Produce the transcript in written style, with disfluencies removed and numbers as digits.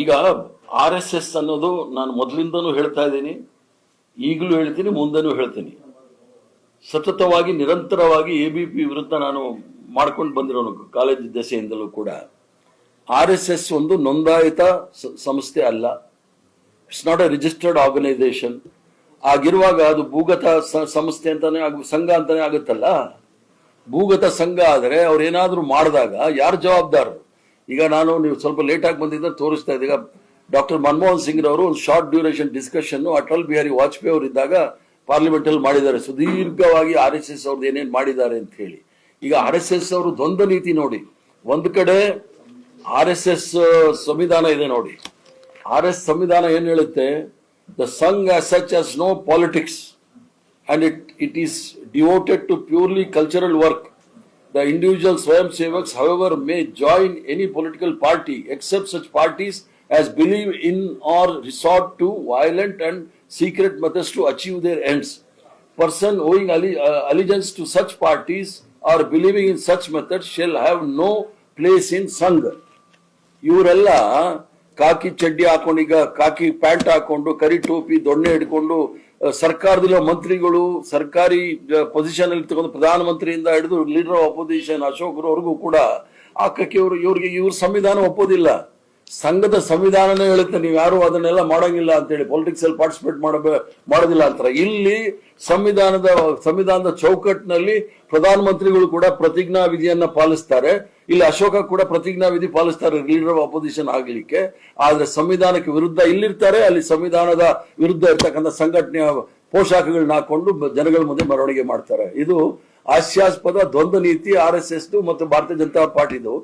ಈಗ RSS ಅನ್ನೋದು ನಾನು ಮೊದಲಿಂದನೂ ಹೇಳ್ತಾ ಇದ್ದೀನಿ, ಈಗಲೂ ಹೇಳ್ತೀನಿ, ಮುಂದೆನೂ ಹೇಳ್ತೀನಿ. ಸತತವಾಗಿ ನಿರಂತರವಾಗಿ ABP ವಿರುದ್ಧ ನಾನು ಮಾಡ್ಕೊಂಡು ಬಂದಿರೋನು ಕಾಲೇಜ್ ದಶೆಯಿಂದಲೂ ಕೂಡ. RSS ಒಂದು ನೋಂದಾಯಿತ ಸಂಸ್ಥೆ ಅಲ್ಲ, it's not a registered organisation. ಆಗಿರುವಾಗ ಅದು ಭೂಗತ ಸಂಸ್ಥೆ ಅಂತಾನೆ ಸಂಘ ಅಂತಾನೆ ಆಗುತ್ತಲ್ಲ. ಭೂಗತ ಸಂಘ ಆದರೆ ಅವ್ರು ಏನಾದ್ರು ಮಾಡಿದಾಗ ಯಾರು ಜವಾಬ್ದಾರರು? ಈಗ ನೀವು ಸ್ವಲ್ಪ ಲೇಟ್ ಆಗಿ ಬಂದಿದ್ದ ತೋರಿಸ್ತಾ ಇದ್ದೀಗ. ಡಾಕ್ಟರ್ ಮನಮೋಹನ್ ಸಿಂಗ್ ರವರು ಒಂದು short duration discussion Atal Bihari Vajpayee ಅವರು ಇದ್ದಾಗ ಪಾರ್ಲಿಮೆಂಟ್ ಅಲ್ಲಿ ಮಾಡಿದ್ದಾರೆ, ಸುದೀರ್ಘವಾಗಿ RSS ಅವ್ರದ್ದು ಏನೇನು ಮಾಡಿದ್ದಾರೆ ಅಂತ ಹೇಳಿ. ಈಗ RSS ಅವರು ದ್ವಂದ್ವ ನೀತಿ ನೋಡಿ. ಒಂದು ಕಡೆ RSS ಸಂವಿಧಾನ ಇದೆ ನೋಡಿ. RS ಸಂವಿಧಾನ ಏನ್ ಹೇಳುತ್ತೆ? ದ ಸಂಘ as such has no politics and it is devoted to purely cultural work. The individual Swayam Sevaks, however, may join any political party except such parties as believe in or resort to violent and secret methods to achieve their ends. Person owing allegiance to such parties or believing in such methods shall have no place in Sangha. ಇವರೆಲ್ಲ ಕಾಕಿ ಚಡ್ಡಿ ಹಾಕೊಂಡು, ಈಗ ಕಾಕಿ pant ಹಾಕೊಂಡು, ಕರಿ ಟೋಪಿ ದೊಣ್ಣೆ ಹಿಡ್ಕೊಂಡು, ಸರ್ಕಾರದಲ್ಲಿರೋ ಮಂತ್ರಿಗಳು, ಸರ್ಕಾರಿ ಪೊಸಿಷನ್ ಅಲ್ಲಿ ತಗೊಂಡು ಪ್ರಧಾನಮಂತ್ರಿಯಿಂದ ಹಿಡಿದು ಲೀಡರ್ ಆಫ್ ಅಪೋಸಿಷನ್ ಅಶೋಕ್ರವರೆಗೂ ಕೂಡ ಹಾಕಕ್ಕೆ ಇವ್ರ ಸಂವಿಧಾನ ಒಪ್ಪೋದಿಲ್ಲ. ಸಂಘದ ಸಂವಿಧಾನನೇ ಹೇಳುತ್ತೆ ನೀವು ಯಾರು ಅದನ್ನೆಲ್ಲ ಮಾಡಂಗಿಲ್ಲ ಅಂತೇಳಿ, ಪೊಲಿಟಿಕ್ಸ್ ಅಲ್ಲಿ ಪಾರ್ಟಿಸಿಪೇಟ್ ಮಾಡೋದಿಲ್ಲ ಅಂತಾರೆ. ಇಲ್ಲಿ ಸಂವಿಧಾನದ ಚೌಕಟ್ಟಿನಲ್ಲಿ ಪ್ರಧಾನಮಂತ್ರಿಗಳು ಕೂಡ ಪ್ರತಿಜ್ಞಾ ವಿಧಿಯನ್ನ ಪಾಲಿಸ್ತಾರೆ. ಇಲ್ಲಿ ಅಶೋಕ ಕೂಡ ಪ್ರತಿಜ್ಞಾ ವಿಧಿ ಪಾಲಿಸ್ತಾರೆ ಲೀಡರ್ ಆಫ್ ಅಪೋಸಿಷನ್ ಆಗ್ಲಿಕ್ಕೆ. ಆದ್ರೆ ಸಂವಿಧಾನಕ್ಕೆ ವಿರುದ್ಧ ಇಲ್ಲಿರ್ತಾರೆ, ಅಲ್ಲಿ ಸಂವಿಧಾನದ ವಿರುದ್ಧ ಇರ್ತಕ್ಕಂಥ ಸಂಘಟನೆಯ ಪೋಷಾಕಗಳನ್ನ ಹಾಕೊಂಡು ಜನಗಳ ಮುಂದೆ ಮೆರವಣಿಗೆ ಮಾಡ್ತಾರೆ. ಇದು ಹಾಸ್ಯಾಸ್ಪದ ದ್ವಂದ್ವ ನೀತಿ RSS ಮತ್ತು ಭಾರತೀಯ ಜನತಾ ಪಾರ್ಟಿದು.